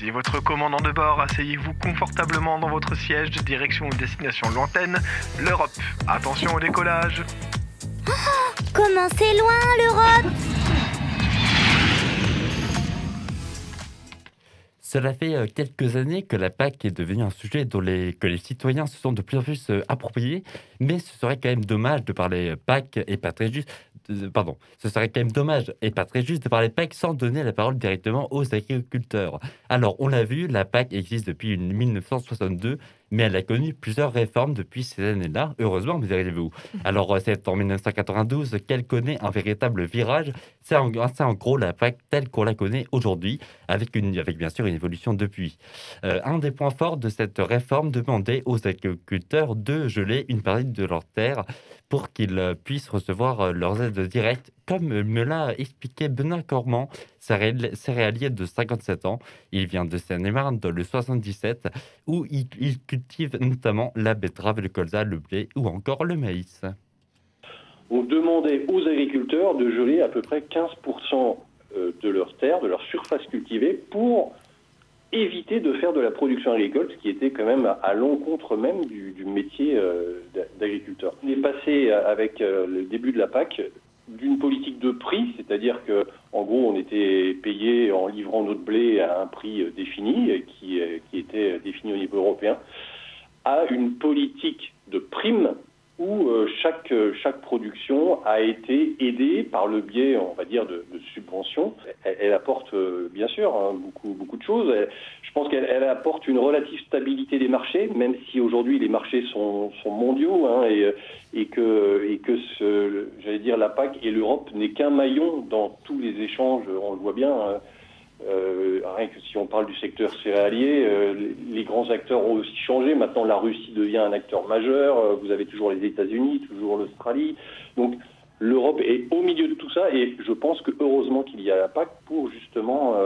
Choisissez votre commandant de bord, asseyez-vous confortablement dans votre siège, direction une destination lointaine, l'Europe. Attention au décollage. Comment c'est loin, l'Europe? Cela fait quelques années que la PAC est devenue un sujet que les citoyens se sont de plus en plus appropriés, mais ce serait quand même dommage de parler PAC et pas très juste. Pardon, ce serait quand même dommage et pas très juste de parler PAC sans donner la parole directement aux agriculteurs. Alors, on l'a vu, la PAC existe depuis 1962, mais elle a connu plusieurs réformes depuis ces années-là, heureusement, mais arrivez-vous. Alors, c'est en 1992 qu'elle connaît un véritable virage. C'est en gros la PAC telle qu'on la connaît aujourd'hui, avec bien sûr une évolution depuis. Un des points forts de cette réforme demandait aux agriculteurs de geler une partie de leurs terres pour qu'ils puissent recevoir leurs aides directes, comme me l'a expliqué Benoît Cormand, céréalier de 57 ans. Il vient de Seine-et-Marne dans le 77, où il cultive notamment la betterave, le colza, le blé ou encore le maïs. On demandait aux agriculteurs de geler à peu près 15% de leurs terres, de leur surface cultivée, pour éviter de faire de la production agricole, ce qui était quand même à l'encontre même du métier d'agriculteur. On est passé avec le début de la PAC d'une politique de prix, c'est-à-dire que en gros on était payé en livrant notre blé à un prix défini, qui était défini au niveau européen, à une politique de primes où chaque production a été aidée par le biais, on va dire, de subventions. Elle apporte, bien sûr, beaucoup de choses. Je pense qu'elle apporte une relative stabilité des marchés, même si aujourd'hui les marchés sont mondiaux, et que j'allais dire, la PAC et l'Europe n'est qu'un maillon dans tous les échanges, on le voit bien. Rien que si on parle du secteur céréalier, les grands acteurs ont aussi changé. Maintenant, la Russie devient un acteur majeur. Vous avez toujours les États-Unis, toujours l'Australie. Donc, l'Europe est au milieu de tout ça. Et je pense que heureusement qu'il y a la PAC pour justement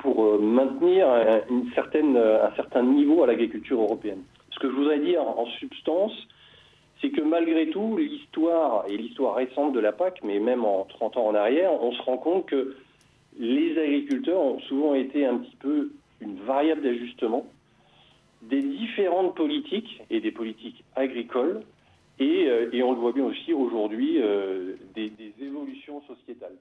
maintenir un certain niveau à l'agriculture européenne. Ce que je voudrais dire en substance, c'est que malgré tout, l'histoire récente de la PAC, mais même en 30 ans en arrière, on se rend compte que les agriculteurs ont souvent été un petit peu une variable d'ajustement des différentes politiques et des politiques agricoles et on le voit bien aussi aujourd'hui des évolutions sociétales.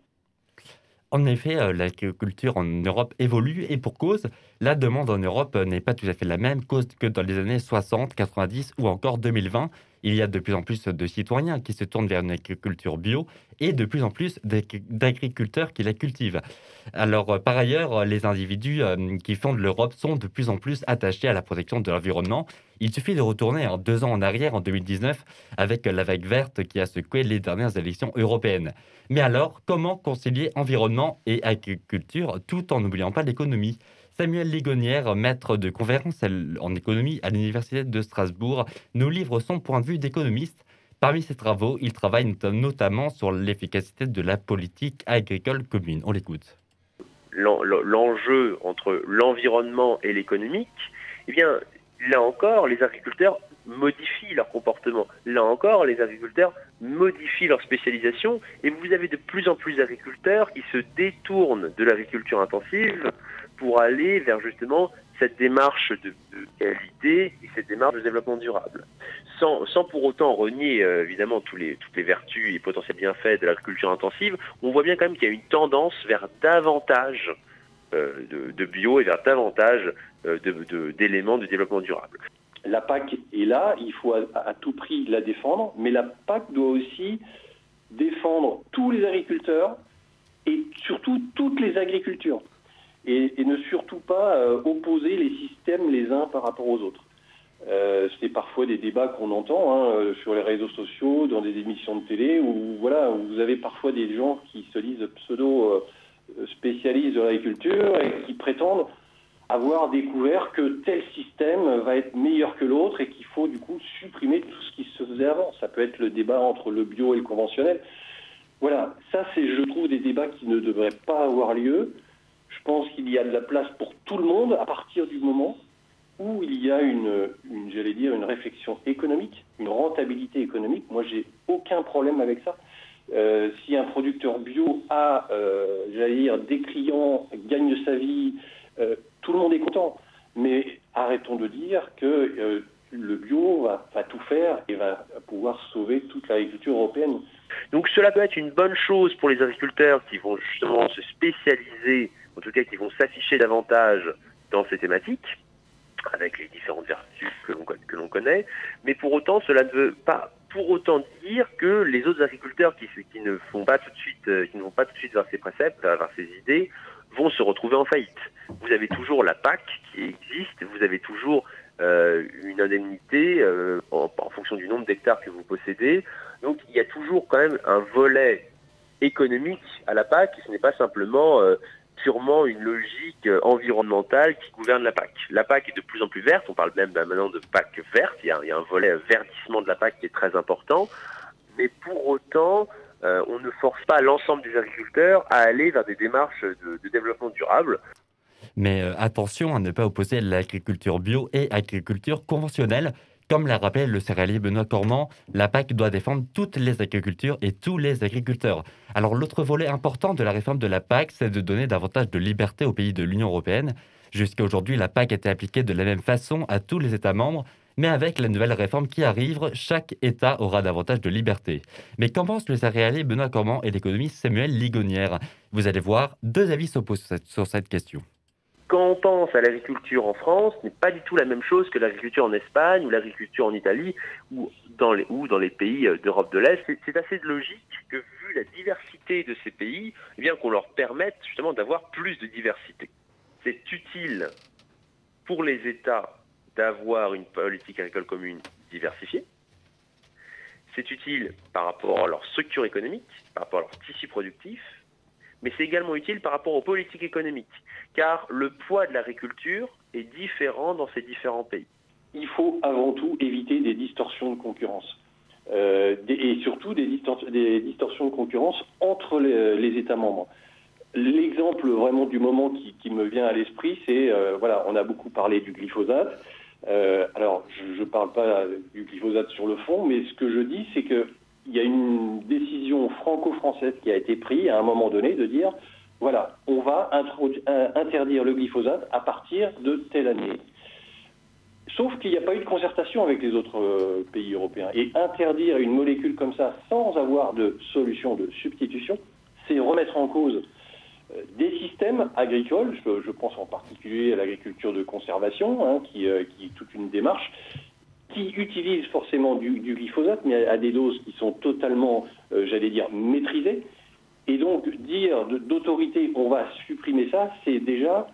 En effet, l'agriculture en Europe évolue et pour cause, la demande en Europe n'est pas tout à fait la même que dans les années 60, 90 ou encore 2020. Il y a de plus en plus de citoyens qui se tournent vers une agriculture bio et de plus en plus d'agriculteurs qui la cultivent. Alors, par ailleurs, les individus qui fondent l'Europe sont de plus en plus attachés à la protection de l'environnement. Il suffit de retourner 2 ans en arrière, en 2019, avec la vague verte qui a secoué les dernières élections européennes. Mais alors, comment concilier environnement et agriculture tout en n'oubliant pas l'économie ? Samuel Ligonière, maître de conférences en économie à l'Université de Strasbourg, nous livre son point de vue d'économiste. Parmi ses travaux, il travaille notamment sur l'efficacité de la politique agricole commune. On l'écoute. L'enjeu entre l'environnement et l'économique, eh bien, là encore, les agriculteurs modifient leur comportement. Là encore, les agriculteurs modifient leur spécialisation et vous avez de plus en plus d'agriculteurs qui se détournent de l'agriculture intensive pour aller vers justement cette démarche de qualité et cette démarche de développement durable. Sans pour autant renier évidemment toutes les vertus et potentiels bienfaits de l'agriculture intensive, on voit bien quand même qu'il y a une tendance vers davantage de bio et vers davantage d'éléments de développement durable. La PAC est là, il faut à tout prix la défendre, mais la PAC doit aussi défendre tous les agriculteurs et surtout toutes les agricultures. Et ne surtout pas opposer les systèmes les uns par rapport aux autres. C'est parfois des débats qu'on entend sur les réseaux sociaux, dans des émissions de télé, où vous avez parfois des gens qui se disent pseudo-spécialistes de l'agriculture et qui prétendent avoir découvert que tel système va être meilleur que l'autre et qu'il faut du coup supprimer tout ce qui se faisait avant. Ça peut être le débat entre le bio et le conventionnel. Voilà, ça c'est, je trouve, des débats qui ne devraient pas avoir lieu. Je pense qu'il y a de la place pour tout le monde à partir du moment où il y a une réflexion économique, une rentabilité économique. Moi, j'ai aucun problème avec ça. Si un producteur bio a, des clients, gagne sa vie, tout le monde est content. Mais arrêtons de dire que le bio va tout faire et va pouvoir sauver toute l'agriculture européenne. Donc cela peut être une bonne chose pour les agriculteurs qui vont justement se spécialiser, en tout cas qui vont s'afficher davantage dans ces thématiques, avec les différentes vertus que l'on connaît, mais pour autant cela ne veut pas pour autant dire que les autres agriculteurs qui ne vont pas tout de suite vers ces préceptes, vers ces idées, vont se retrouver en faillite. Vous avez toujours la PAC qui existe, vous avez toujours une indemnité en fonction du nombre d'hectares que vous possédez. Donc il y a toujours quand même un volet économique à la PAC, et ce n'est pas simplement purement une logique environnementale qui gouverne la PAC. La PAC est de plus en plus verte, on parle même maintenant de PAC verte, il y a un volet verdissement de la PAC qui est très important, mais pour autant, on ne force pas l'ensemble des agriculteurs à aller vers des démarches de développement durable. Mais attention à ne pas opposer l'agriculture bio et l'agriculture conventionnelle. Comme l'a rappelé le céréalier Benoît Cormand, la PAC doit défendre toutes les agricultures et tous les agriculteurs. Alors l'autre volet important de la réforme de la PAC, c'est de donner davantage de liberté aux pays de l'Union européenne. Jusqu'à aujourd'hui, la PAC était appliquée de la même façon à tous les États membres, mais avec la nouvelle réforme qui arrive, chaque État aura davantage de liberté. Mais qu'en pense le céréalier Benoît Cormand et l'économiste Samuel Ligonière? Vous allez voir, deux avis s'opposent sur cette question. Quand on pense à l'agriculture en France, ce n'est pas du tout la même chose que l'agriculture en Espagne ou l'agriculture en Italie ou dans les pays d'Europe de l'Est. C'est assez logique que, vu la diversité de ces pays, eh bien, qu'on leur permette justement d'avoir plus de diversité. C'est utile pour les États d'avoir une politique agricole commune diversifiée. C'est utile par rapport à leur structure économique, par rapport à leur tissu productif, mais c'est également utile par rapport aux politiques économiques, car le poids de l'agriculture est différent dans ces différents pays. Il faut avant tout éviter des distorsions de concurrence, et surtout des distorsions de concurrence entre les États membres. L'exemple vraiment du moment qui me vient à l'esprit, c'est, on a beaucoup parlé du glyphosate. Alors, je ne parle pas du glyphosate sur le fond, mais ce que je dis, c'est que il y a une décision franco-française qui a été prise à un moment donné de dire, voilà, on va interdire le glyphosate à partir de telle année. Sauf qu'il n'y a pas eu de concertation avec les autres pays européens. Et interdire une molécule comme ça sans avoir de solution de substitution, c'est remettre en cause des systèmes agricoles, je pense en particulier à l'agriculture de conservation, qui est toute une démarche, qui utilisent forcément du glyphosate, mais à des doses qui sont totalement, maîtrisées. Et donc, dire d'autorité, on va supprimer ça, c'est déjà,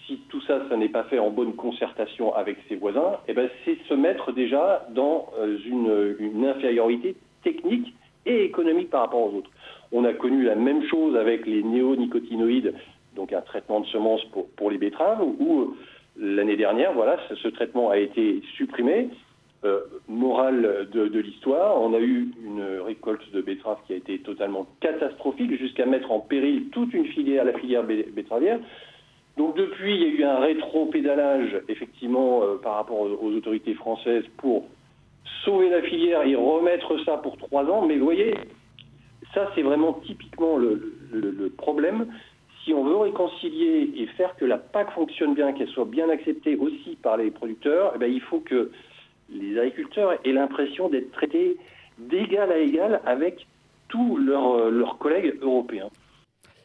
si tout ça, ça n'est pas fait en bonne concertation avec ses voisins, c'est se mettre déjà dans une infériorité technique et économique par rapport aux autres. On a connu la même chose avec les néonicotinoïdes, donc un traitement de semences pour les betteraves, où l'année dernière, ce traitement a été supprimé. Morale de l'histoire, on a eu une récolte de betteraves qui a été totalement catastrophique, jusqu'à mettre en péril toute une filière, la filière betteravière. Donc depuis, il y a eu un rétro-pédalage, effectivement, par rapport aux autorités françaises pour sauver la filière et remettre ça pour 3 ans. Mais vous voyez, ça c'est vraiment typiquement le problème. Si on veut réconcilier et faire que la PAC fonctionne bien, qu'elle soit bien acceptée aussi par les producteurs, il faut que les agriculteurs aient l'impression d'être traités d'égal à égal avec tous leurs collègues européens.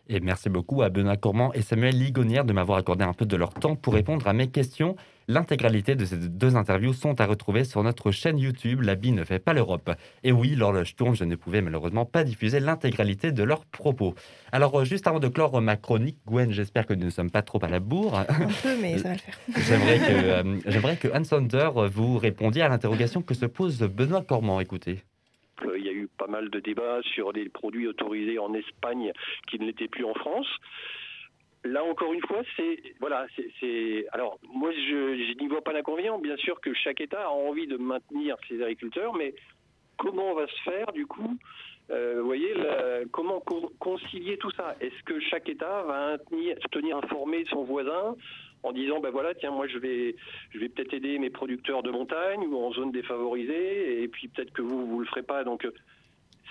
Et merci beaucoup à Benoît Cormand et Samuel Ligonière de m'avoir accordé un peu de leur temps pour répondre à mes questions. L'intégralité de ces deux interviews sont à retrouver sur notre chaîne YouTube « La Bie ne fait pas l'Europe ». Et oui, l'horloge tourne, je ne pouvais malheureusement pas diffuser l'intégralité de leurs propos. Alors, juste avant de clore ma chronique, Gwen, j'espère que nous ne sommes pas trop à la bourre. Un peu, mais ça va le faire. J'aimerais que Anne Sander vous répondiez à l'interrogation que se pose Benoît Cormand. Écoutez. Il y a eu pas mal de débats sur les produits autorisés en Espagne qui ne l'étaient plus en France. Là, encore une fois, alors, moi, je n'y vois pas d'inconvénient. Bien sûr que chaque État a envie de maintenir ses agriculteurs, mais comment on va se faire, du coup vous voyez, comment concilier tout ça? Est-ce que chaque État va se tenir informé de son voisin en disant, moi je vais peut-être aider mes producteurs de montagne ou en zone défavorisée, et puis peut-être que vous le ferez pas. Donc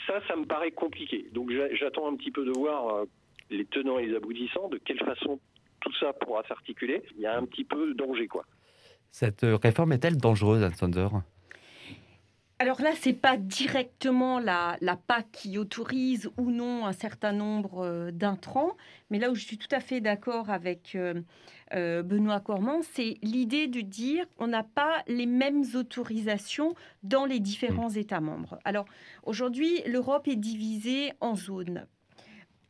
ça me paraît compliqué. Donc j'attends un petit peu de voir les tenants et les aboutissants, de quelle façon tout ça pourra s'articuler, il y a un petit peu de danger, quoi. Cette réforme est-elle dangereuse, Anne Sander ? Alors là, c'est pas directement la PAC qui autorise ou non un certain nombre d'intrants, mais là où je suis tout à fait d'accord avec Benoît Cormand, c'est l'idée de dire on n'a pas les mêmes autorisations dans les différents États membres. Alors aujourd'hui, l'Europe est divisée en zones.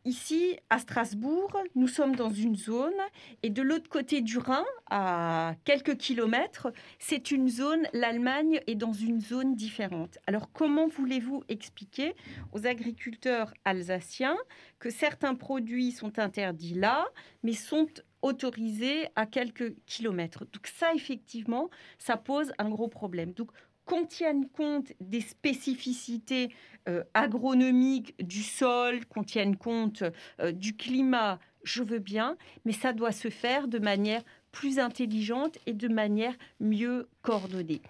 Ici, à Strasbourg, nous sommes dans une zone et de l'autre côté du Rhin, à quelques kilomètres, c'est une zone, l'Allemagne est dans une zone différente. Alors, comment voulez-vous expliquer aux agriculteurs alsaciens que certains produits sont interdits là, mais sont autorisés à quelques kilomètres? Donc ça, effectivement, ça pose un gros problème. Donc, qu'on tienne compte des spécificités agronomiques du sol, qu'on tienne compte du climat, je veux bien, mais ça doit se faire de manière plus intelligente et de manière mieux coordonnée.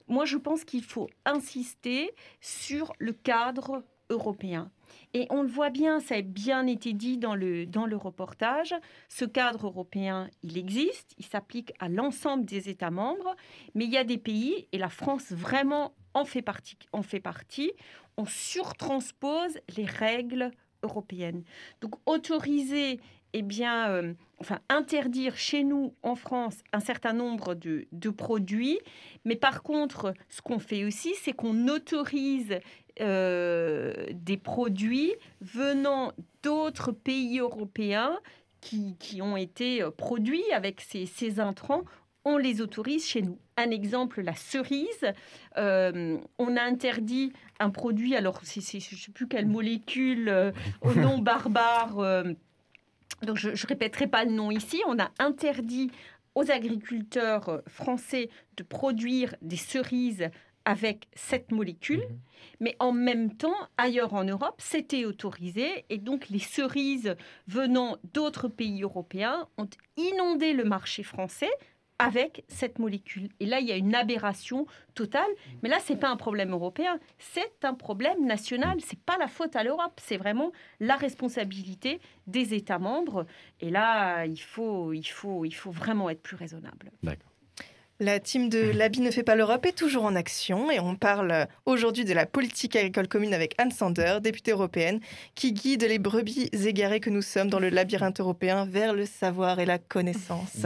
Moi, je pense qu'il faut insister sur le cadre européen. Et on le voit bien, ça a bien été dit dans le reportage, ce cadre européen, il existe, il s'applique à l'ensemble des États membres, mais il y a des pays, et la France vraiment en fait partie, on surtranspose les règles européennes. Donc autoriser, interdire chez nous, en France, un certain nombre de produits, mais par contre, ce qu'on fait aussi, c'est qu'on autorise des produits venant d'autres pays européens qui ont été produits avec ces intrants, on les autorise chez nous. Un exemple, la cerise. On a interdit un produit, alors je ne sais plus quelle molécule, au nom barbare, donc je ne répéterai pas le nom ici. On a interdit aux agriculteurs français de produire des cerises avec cette molécule, mais en même temps, ailleurs en Europe, c'était autorisé, et donc les cerises venant d'autres pays européens ont inondé le marché français avec cette molécule. Et là, il y a une aberration totale, mais là, ce n'est pas un problème européen, c'est un problème national, ce n'est pas la faute à l'Europe, c'est vraiment la responsabilité des États membres, et là, il faut vraiment être plus raisonnable. D'accord. La team de L'Habit ne fait pas l'Europe est toujours en action et on parle aujourd'hui de la politique agricole commune avec Anne Sander, députée européenne, qui guide les brebis égarées que nous sommes dans le labyrinthe européen vers le savoir et la connaissance.